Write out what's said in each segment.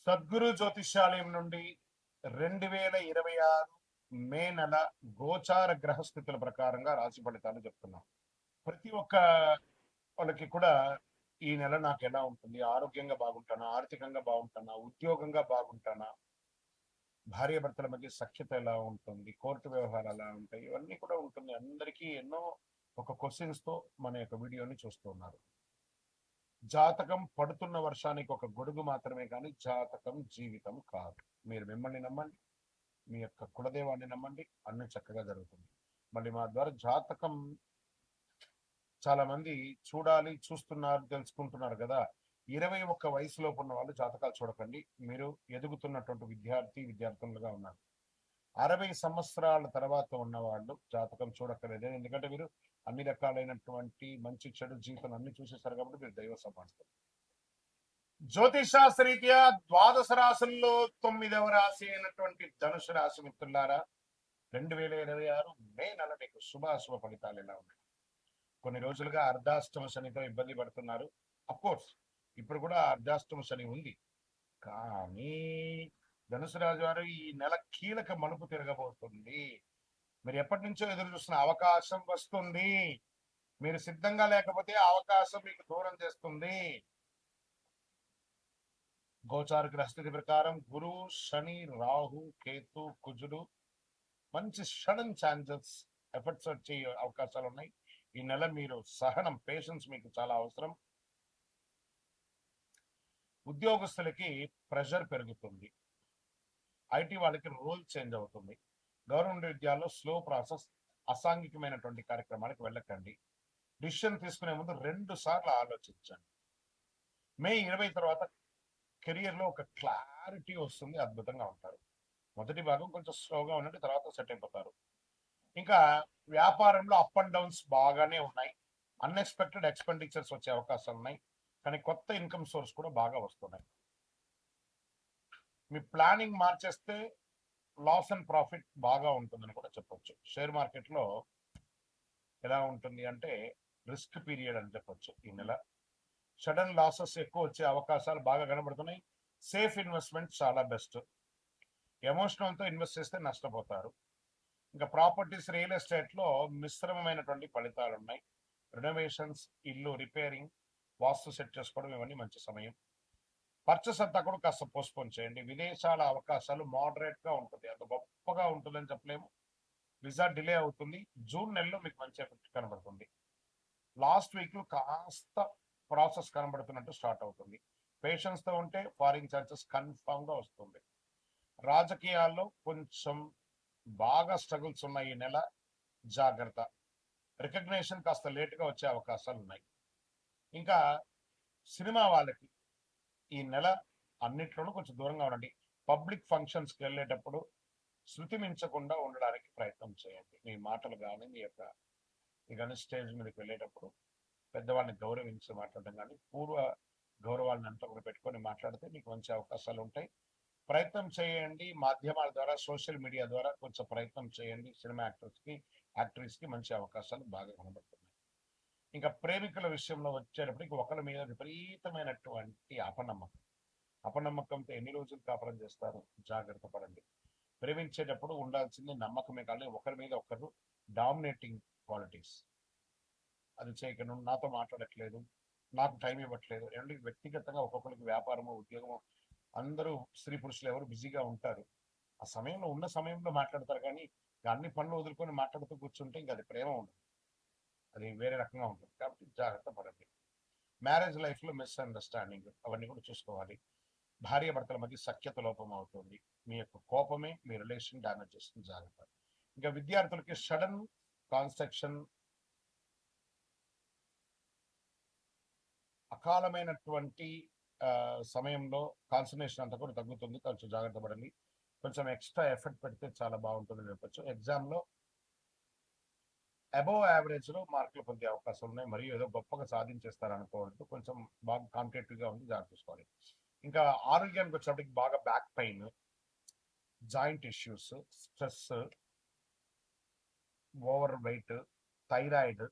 సద్గురు జ్యోతిష్యాలయం నుండి 2026 మే నెల గోచార గ్రహస్థితుల ప్రకారంగా రాశి ఫలితాలు చెప్తున్నాం. ప్రతి ఒక్క వాళ్ళకి కూడా ఈ నెల నాకు ఎలా ఉంటుంది, ఆరోగ్యంగా బాగుంటానా, ఆర్థికంగా బాగుంటానా, ఉద్యోగంగా బాగుంటానా, భార్యాభర్తల మధ్య సఖ్యత ఎలా ఉంటుంది, కోర్టు వ్యవహారాలు ఎలా ఉంటాయి, ఇవన్నీ కూడా ఉంటుంది. అందరికీ ఎన్నో ఒక క్వశ్చన్స్ తో మన యొక్క వీడియోని చూస్తున్నారు. జాతకం పడుతున్న వర్షానికి ఒక గొడుగు మాత్రమే కానీ జాతకం జీవితం కాదు. మీరు మిమ్మల్ని నమ్మండి, మీ యొక్క కులదేవాన్ని నమ్మండి, అన్ని చక్కగా జరుగుతుంది. మళ్ళీ మా ద్వారా జాతకం చాలా మంది చూడాలి, చూస్తున్నారు, తెలుసుకుంటున్నారు కదా. 21 వయసులోపు ఉన్న వాళ్ళు జాతకాలు చూడకండి. మీరు ఎదుగుతున్నటువంటి విద్యార్థులుగా ఉన్నారు. 60 సంవత్సరాల తర్వాత ఉన్న వాళ్ళు జాతకం చూడక్కర్లేదు. ఎందుకంటే మీరు అన్ని రకాలైనటువంటి మంచి చెడు జీవితం అన్ని చూసేసారు కాబట్టి మీరు దైవ సమానతం. జ్యోతిషాస్త్రరీత్యా ద్వాదశ రాశుల్లో 9వ రాశి అయినటువంటి ధనుసు రాశి మిత్రులారా, 2026 మే నెల మీకు శుభాశుభ ఫలితాలు ఎలా ఉన్నాయి? కొన్ని రోజులుగా అర్ధాష్టమ శనితో ఇబ్బంది పడుతున్నారు. కోర్స్ ఇప్పుడు కూడా అర్ధాష్టమ శని ఉంది, కానీ ధనుసు రాజు వారు ఈ నెల కీలక మలుపు తిరగబోతుంది. మీరు ఎప్పటి నుంచో ఎదురు చూస్తున్న అవకాశం వస్తుంది. మీరు సిద్ధంగా లేకపోతే అవకాశం మీకు దూరం చేస్తుంది. గోచార గ్రహస్థితి ప్రకారం గురు, శని, రాహు, కేతు, కుజుడు మంచి సడన్ ఛాన్సెస్, ఎఫర్ట్స్ వచ్చే అవకాశాలు ఉన్నాయి. ఈ నెల మీరు సహనం, పేషెన్స్ మీకు చాలా అవసరం. ఉద్యోగస్తులకి ప్రెషర్ పెరుగుతుంది. ఐటీ వాళ్ళకి రోల్ చేంజ్ అవుతుంది. గవర్నమెంట్ విద్యాల్లో స్లో ప్రాసెస్, అసాంఘికమైనటువంటి కార్యక్రమాలకు వెళ్ళకండి. డిసిషన్ తీసుకునే ముందు 2 సార్లు ఆలోచించండి. మే 20 తర్వాత కెరియర్ లో ఒక క్లారిటీ వస్తుంది, అద్భుతంగా ఉంటారు. మొదటి భాగం కొంచెం స్లోగా ఉన్నట్టు, తర్వాత సెట్ అయిపోతారు. ఇంకా వ్యాపారంలో అప్ అండ్ డౌన్స్ బాగానే ఉన్నాయి. అన్ఎక్స్పెక్టెడ్ ఎక్స్పెండిచర్స్ వచ్చే అవకాశాలు ఉన్నాయి, కానీ కొత్త ఇన్కమ్ సోర్స్ కూడా బాగా వస్తున్నాయి. మీ ప్లానింగ్ మార్చేస్తే లాస్ అండ్ ప్రాఫిట్ బాగా ఉంటుందని కూడా చెప్పొచ్చు. షేర్ మార్కెట్ లో ఎలా ఉంటుంది అంటే రిస్క్ పీరియడ్ అని చెప్పొచ్చు. ఈ నెల సడన్ లాసెస్ ఎక్కువ వచ్చే అవకాశాలు బాగా కనబడుతున్నాయి. సేఫ్ ఇన్వెస్ట్మెంట్ చాలా బెస్ట్. ఎమోషనల్తో ఇన్వెస్ట్ చేస్తే నష్టపోతారు. ఇంకా ప్రాపర్టీస్, రియల్ ఎస్టేట్ లో మిశ్రమమైనటువంటి ఫలితాలు ఉన్నాయి. రెనోవేషన్స్, ఇల్లు రిపేరింగ్, వాస్తు సెట్ చేసుకోవడం ఇవన్నీ మంచి సమయం. పర్చేస్ అంతా కూడా కాస్త పోస్ట్పోన్ చేయండి. విదేశాల అవకాశాలు మోడరేట్ గా ఉంటుంది, అంత గొప్పగా ఉంటుందని చెప్పలేము. వీసా డిలే అవుతుంది. జూన్ నెలలో మీకు మంచి ఎఫెక్ట్ కనబడుతుంది. లాస్ట్ వీక్ లో కాస్త ప్రాసెస్ కనబడుతున్నట్టు స్టార్ట్ అవుతుంది. పేషెన్స్ తో ఉంటే ఫారిన్ ఛాన్సెస్ కన్ఫర్మ్ గా వస్తుంది. రాజకీయాల్లో కొంచెం బాగా స్ట్రగుల్స్ ఉన్నాయి ఈ నెల, జాగ్రత్త. రికగ్నేషన్ కాస్త లేటుగా వచ్చే అవకాశాలు ఉన్నాయి. ఇంకా సినిమా వాళ్ళకి ఈ నెల అన్నిట్లోనూ కొంచెం దూరంగా ఉండండి. పబ్లిక్ ఫంక్షన్స్కి వెళ్ళేటప్పుడు శృతి మించకుండా ఉండడానికి ప్రయత్నం చేయండి. మీ మాటలు కానీ, మీ యొక్క కానీ స్టేజ్ మీదకి వెళ్ళేటప్పుడు పెద్దవాళ్ళని గౌరవించి మాట్లాడడం కానీ, పూర్వ గౌరవాలను అంతా కూడా పెట్టుకొని మాట్లాడితే మీకు మంచి అవకాశాలు ఉంటాయి. ప్రయత్నం చేయండి. మాధ్యమాల ద్వారా, సోషల్ మీడియా ద్వారా కొంచెం ప్రయత్నం చేయండి. సినిమా యాక్టర్స్కి మంచి అవకాశాలు బాగా కనబడుతున్నాయి. ఇంకా ప్రేమికుల విషయంలో వచ్చేటప్పటికి ఒకరి మీద విపరీతమైనటువంటి అపనమ్మకంతో ఎన్ని రోజులు కాపురం చేస్తారు? జాగ్రత్త పడండి. ప్రేమించేటప్పుడు ఉండాల్సింది నమ్మకమే, కానీ ఒకరి మీద ఒకరు డామినేటింగ్ క్వాలిటీస్. అది చేయకను, నాతో మాట్లాడట్లేదు, నాకు టైం ఇవ్వట్లేదు. ఏమంటే వ్యక్తిగతంగా ఒక్కొక్కరికి వ్యాపారము, ఉద్యోగము, అందరూ స్త్రీ పురుషులు ఎవరు బిజీగా ఉంటారు. ఆ సమయంలో ఉన్న సమయంలో మాట్లాడతారు, కానీ అన్ని పనులు వదులుకొని మాట్లాడుతూ కూర్చుంటే ఇంకా అది ప్రేమ ఉండదు, అది వేరే రకంగా ఉంటుంది. కాబట్టి జాగ్రత్త పడండి. మ్యారేజ్ లైఫ్ లో మిస్అండర్స్టాండింగ్ అవన్నీ కూడా చూసుకోవాలి. భార్యాభర్తల మధ్య సఖ్యత లోపం అవుతుంది. మీ యొక్క కోపమే మీ రిలేషన్ డ్యామేజ్ చేస్తుంది, జాగ్రత్త. ఇంకా విద్యార్థులకి సడన్ కాన్స్ట్రక్షన్, అకాలమైనటువంటి సమయంలో కాన్సన్ట్రేషన్ అంతా కూడా తగ్గుతుంది, కొంచెం జాగ్రత్త పడండి. కొంచెం ఎక్స్ట్రా ఎఫర్ట్ పెడితే చాలా బాగుంటుందని చెప్పచ్చు. ఎగ్జామ్లో అబోవ్ యావరేజ్ లో మార్కులు పొందే అవకాశం ఉన్నాయి. మరియు ఏదో గొప్పగా సాధించేస్తారు అనుకోవద్దు, కొంచెం బాగా కాంపిటేటివ్ గా ఉంది, జాగ్రత్త తీసుకోవాలి. ఇంకా ఆరోగ్యానికి వచ్చేప్పటికి బాగా back pain, joint issues, stress, over weight, thyroid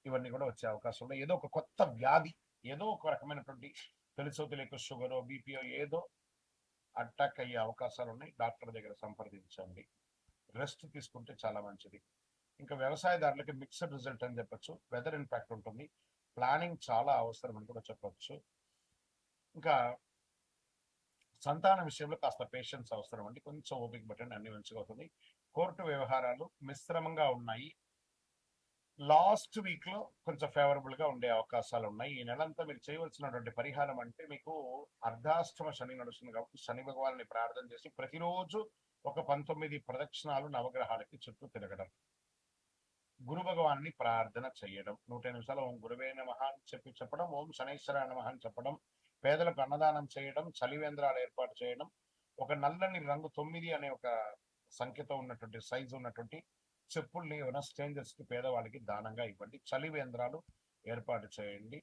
ఇవన్నీ కూడా వచ్చే అవకాశం ఉన్నాయి. ఏదో ఒక కొత్త వ్యాధి, ఏదో ఒక రకమైనటువంటి తెలుసో తెలియక షుగరో బీపీఓ ఏదో అటాక్ అయ్యే అవకాశాలు ఉన్నాయి. డాక్టర్ దగ్గర సంప్రదించండి. రెస్ట్ తీసుకుంటే చాలా మంచిది. ఇంకా వ్యవసాయదారులకి మిక్స్డ్ రిజల్ట్ అని చెప్పొచ్చు. వెదర్ ఇంపాక్ట్ ఉంటుంది. ప్లానింగ్ చాలా అవసరం అని కూడా చెప్పొచ్చు. ఇంకా సంతాన విషయంలో కాస్త పేషెన్స్ అవసరం అండి. కొంచెం ఓపిక పట్టండి, అన్ని మంచిగా అవుతుంది. కోర్టు వ్యవహారాలు మిశ్రమంగా ఉన్నాయి. లాస్ట్ వీక్ లో కొంచెం ఫేవరబుల్ గా ఉండే అవకాశాలు ఉన్నాయి. ఈ నెలంతా మీరు చేయవలసినటువంటి పరిహారం అంటే, మీకు అర్ధాష్టమ శని నడుస్తుంది కాబట్టి శని భగవాన్ని ప్రార్థన చేసి ప్రతిరోజు ఒక 19 ప్రదక్షిణాలు నవగ్రహాలకి చుట్టూ తిరగడం, గురు భగవాన్ని ప్రార్థన చేయడం, 100 నిమిషాలు ఓం గురువే నమః అని చెప్పడం, ఓం శనైశ్వర నమః అని చెప్పడం, పేదలకు అన్నదానం చేయడం, చలివేంద్రాలు ఏర్పాటు చేయడం, ఒక నల్లని రంగు 9 అనే ఒక సంఖ్యతో ఉన్నటువంటి సైజు ఉన్నటువంటి చెప్పుల్ని ఏమైనా స్ట్రేంజర్స్ కి పేదవాళ్ళకి దానంగా ఇవ్వండి. చలివేంద్రాలు ఏర్పాటు చేయండి.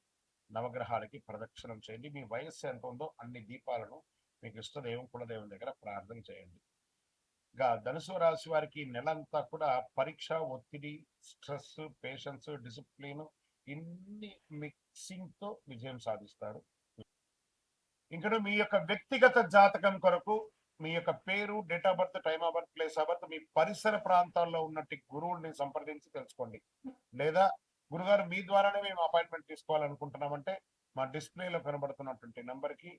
నవగ్రహాలకి ప్రదక్షిణం చేయండి. మీ వయస్సు ఎంత ఉందో అన్ని దీపాలను మీకు ఇష్టదైవం కులదైవం దగ్గర ప్రార్థన చేయండి. ఇంకా ధనుసు రాశి వారికి నెలంతా కూడా పరీక్ష, ఒత్తిడి, స్ట్రెస్, పేషెన్స్, డిసిప్లిన్ ఇన్ని మిక్సింగ్ తో విజయం సాధిస్తారు. ఇంకా మీ యొక్క వ్యక్తిగత జాతకం కొరకు మీ యొక్క పేరు, date of birth, time of birth, place of birth, మీ పరిసర ప్రాంతాల్లో ఉన్నట్టు గురువుల్ని సంప్రదించి తెలుసుకోండి. లేదా గురుగారు మీ ద్వారానే మేము అపాయింట్మెంట్ తీసుకోవాలనుకుంటున్నామంటే మా డిస్ప్లేలో కనబడుతున్నటువంటి నెంబర్కి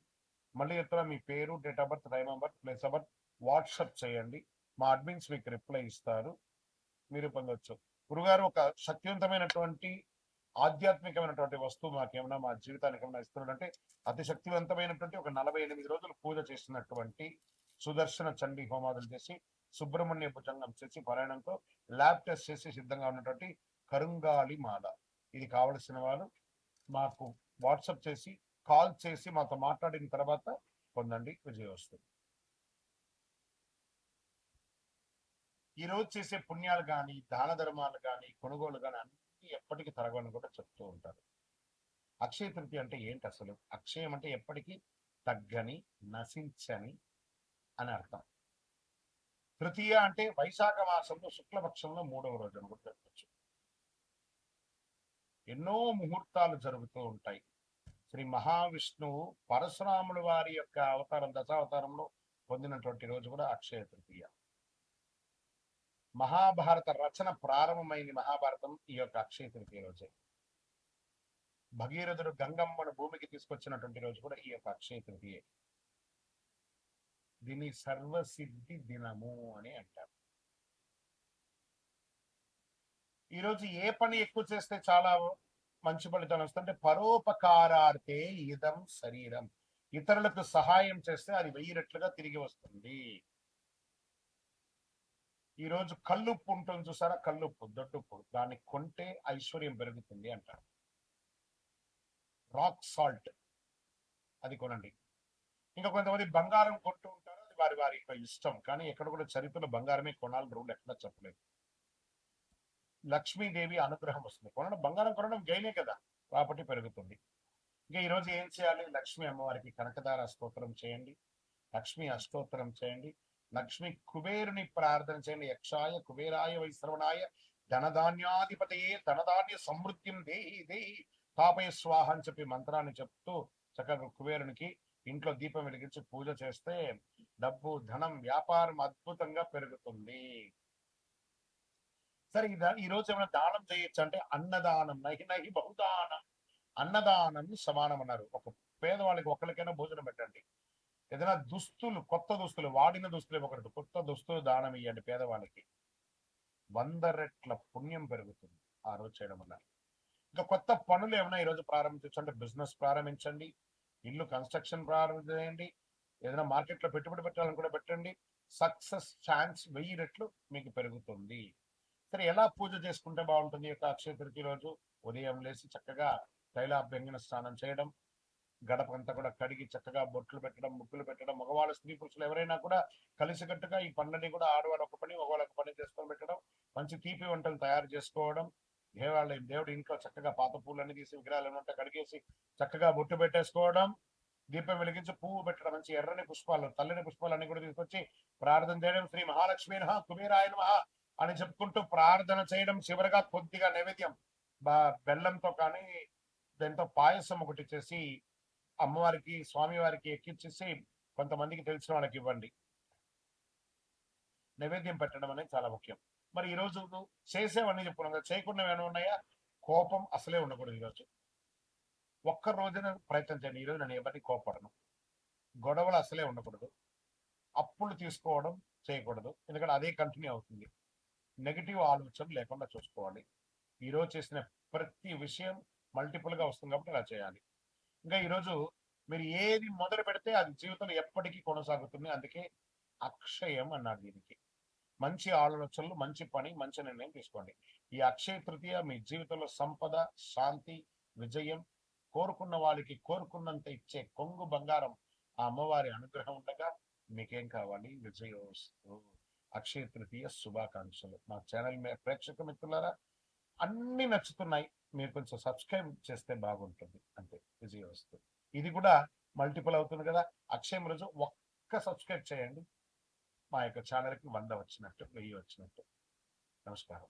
మళ్ళీ ఎత్తున మీ పేరు, date of birth, time of birth, place of birth WhatsApp చేయండి. మా అడ్మిన్స్ మీకు రిప్లై ఇస్తారు. మీరు పొందొచ్చు. గురుగారు ఒక శక్తివంతమైనటువంటి ఆధ్యాత్మికమైనటువంటి వస్తువు మాకేమన్నా మా జీవితానికి ఏమైనా ఇస్తున్నాడంటే, అతి శక్తివంతమైనటువంటి ఒక 48 రోజులు పూజ చేసినటువంటి సుదర్శన చండీ హోమాదులు చేసి, సుబ్రహ్మణ్య భుజంగం చేసి, పారాయణంతో ల్యాబ్ టెస్ట్ చేసి సిద్ధంగా ఉన్నటువంటి కరుంగాలి మాల. ఇది కావలసిన వారు మాకు వాట్సాప్ చేసి, కాల్ చేసి మాతో మాట్లాడిన తర్వాత పొందండి, విజయం వస్తుంది. ఈ రోజు చేసే పుణ్యాలు కానీ, దాన ధర్మాలు కానీ, కొనుగోలు కానీ అన్ని ఎప్పటికీ తరగని కూడా చెప్తూ ఉంటారు. అక్షయ తృతీయ అంటే ఏంటి అసలు? అక్షయం అంటే ఎప్పటికీ తగ్గని, నశించని అని అర్థం. తృతీయ అంటే వైశాఖ మాసంలో శుక్లపక్షంలో 3వ రోజు అని కూడా చెప్పచ్చు. ఎన్నో ముహూర్తాలు జరుగుతూ ఉంటాయి. శ్రీ మహావిష్ణువు పరశురాముల వారి యొక్క అవతారం, దశావతారంలో పొందినటువంటి రోజు కూడా అక్షయ తృతీయ. మహాభారత రచన ప్రారంభమైంది మహాభారతం ఈ యొక్క అక్షయ తృతీయ రోజే. భగీరథుడు గంగమ్మను భూమికి తీసుకొచ్చినటువంటి రోజు కూడా ఈ యొక్క అక్షయ తృతీయ. దీన్ని సర్వసిద్ధి దినము అని అంటారు. ఈరోజు ఏ పని ఎక్కువ చేస్తే చాలా మంచి ఫలితాలు వస్తుంటే, పరోపకారార్థే ఇదం శరీరం. ఇతరులకు సహాయం చేస్తే అది 1000 రెట్లుగా తిరిగి వస్తుంది. ఈ రోజు కల్లుప్పు ఉంటుంది చూసారా, కల్లుప్పు, దొడ్డుప్పు, దాన్ని కొంటే ఐశ్వర్యం పెరుగుతుంది అంటారు. రాక్ సాల్ట్ అది కొనండి. ఇంకా కొంతమంది బంగారం కొంటూ ఉంటారు, అది వారి వారి యొక్క ఇష్టం. కానీ ఎక్కడ కూడా చరిత్రలో బంగారమే కొనాలి రూల్ ఎక్కడ చెప్పలేదు. లక్ష్మీదేవి అనుగ్రహం వస్తుంది. బంగారం కొనడం గైనే కదా, ప్రాపర్టీ పెరుగుతుంది. ఇంకా ఈరోజు ఏం చేయాలి? లక్ష్మీ అమ్మవారికి కనకదార స్తోత్రం చేయండి, లక్ష్మీ అష్టోత్తరం చేయండి, లక్ష్మి కుబేరుని ప్రార్థన చేయండి. యక్షాయ కుబేరాయ వైశ్రవణాయ ధనధాన్యాధిపతయే ధనధాన్య సమృద్ధిం దేహి దేహి తాపయ స్వాహ అని చెప్పి మంత్రాన్ని చెప్తూ చక్కగా కుబేరునికి ఇంట్లో దీపం వెలిగించి పూజ చేస్తే డబ్బు, ధనం, వ్యాపారం అద్భుతంగా పెరుగుతుంది. సరే, ఈ రోజు ఏమైనా దానం చేయొచ్చు అంటే అన్నదానం, నహి నహి బహుదానం, అన్నదానం సమానం అన్నారు. ఒక పేదవాళ్ళకి ఒకరికైనా భోజనం పెట్టండి. ఏదైనా దుస్తులు, కొత్త దుస్తులు, వాడిన దుస్తులు ఇవ్వకూడదు, కొత్త దుస్తులు దానం ఇవ్వండి పేదవాళ్ళకి. 100 రెట్ల పుణ్యం పెరుగుతుంది ఆ రోజు చేయడం వల్ల. ఇంకా కొత్త పనులు ఏమైనా ఈరోజు ప్రారంభించవచ్చు అంటే బిజినెస్ ప్రారంభించండి, ఇల్లు కన్స్ట్రక్షన్ ప్రారంభించండి, ఏదైనా మార్కెట్లో పెట్టుబడి పెట్టాలని కూడా పెట్టండి. సక్సెస్ ఛాన్స్ 1000 రెట్లు మీకు పెరుగుతుంది. సరే, ఎలా పూజ చేసుకుంటే బాగుంటుంది యొక్క అక్షయ తృతీయ రోజు? ఉదయం లేచి చక్కగా తైలాభ్యంగన స్నానం చేయడం, గడపంతా కూడా కడిగి చక్కగా బొట్లు పెట్టడం, ముగ్గులు పెట్టడం, మగవాళ్ళు, స్త్రీ పురుషులు ఎవరైనా కూడా కలిసికట్టుగా ఈ పనులన్నీ కూడా ఆడవాళ్ళు ఒక పని, మగవాళ్ళు ఒక పని చేసుకొని పెట్టడం, మంచి తీపి వంటలు తయారు చేసుకోవడం, దేవుడి ఇంట్లో చక్కగా పాత పూలన్నీ తీసి విగ్రహాలు ఏమంటే కడిగేసి చక్కగా బొట్టు పెట్టేసుకోవడం, దీపం వెలిగించి పువ్వు పెట్టడం, మంచి ఎర్రని పుష్పాలు, తల్లిని పుష్పాలు అన్ని కూడా తీసుకొచ్చి ప్రార్థన చేయడం, శ్రీ మహాలక్ష్మి నమః కుబేరాయ నమః అని చెప్పుకుంటూ ప్రార్థన చేయడం. చివరిగా కొద్దిగా నైవేద్యం బెల్లంతో కానీ దాంతో పాయసం ఒకటి చేసి అమ్మవారికి, స్వామివారికి ఎక్కించేసి కొంతమందికి తెలిసిన వాళ్ళకి ఇవ్వండి. నైవేద్యం పెట్టడం అనేది చాలా ముఖ్యం. మరి ఈ రోజు చేసేవన్నీ చెప్పుకున్నాం కదా, చేయకుండా ఏమైనా ఉన్నాయా? కోపం అసలే ఉండకూడదు ఈరోజు. ఒక్క రోజున ప్రయత్నం చేయండి. ఈరోజు నేను ఎవరిని కోపడను, గొడవలు అసలే ఉండకూడదు, అప్పులు తీసుకోవడం చేయకూడదు, ఎందుకంటే అదే కంటిన్యూ అవుతుంది. నెగిటివ్ ఆలోచన లేకుండా చూసుకోవాలి. ఈరోజు చేసిన ప్రతి విషయం మల్టిపుల్ గా వస్తుంది కాబట్టి ఇలా చేయాలి. ఇంకా ఈరోజు మీరు ఏది మొదలు పెడితే అది జీవితంలో ఎప్పటికీ కొనసాగుతుంది. అందుకే అక్షయం అన్నారు దీనికి. మంచి ఆలోచనలు, మంచి పని, మంచి నిర్ణయం తీసుకోండి. ఈ అక్షయ తృతీయ మీ జీవితంలో సంపద, శాంతి, విజయం, కోరుకున్న వాళ్ళకి కోరుకున్నంత ఇచ్చే కొంగు బంగారం ఆ అమ్మవారి అనుగ్రహం ఉండగా మీకేం కావాలి? విజయోస్తు. అక్షయ తృతీయ శుభాకాంక్షలు. మా ఛానల్ ప్రేక్షక మిత్రులారా, అన్ని నచ్చుతున్నాయి, మీరు కొంచెం సబ్స్క్రైబ్ చేస్తే బాగుంటుంది అంతే. విజయోస్తు. ఇది కూడా మల్టిపుల్ అవుతుంది కదా. అక్షయం రోజు ఒక్క సబ్స్క్రైబ్ చేయండి, మా యొక్క ఛానల్కి 100 వచ్చినట్టు, 1000 వచ్చినట్టు. నమస్కారం.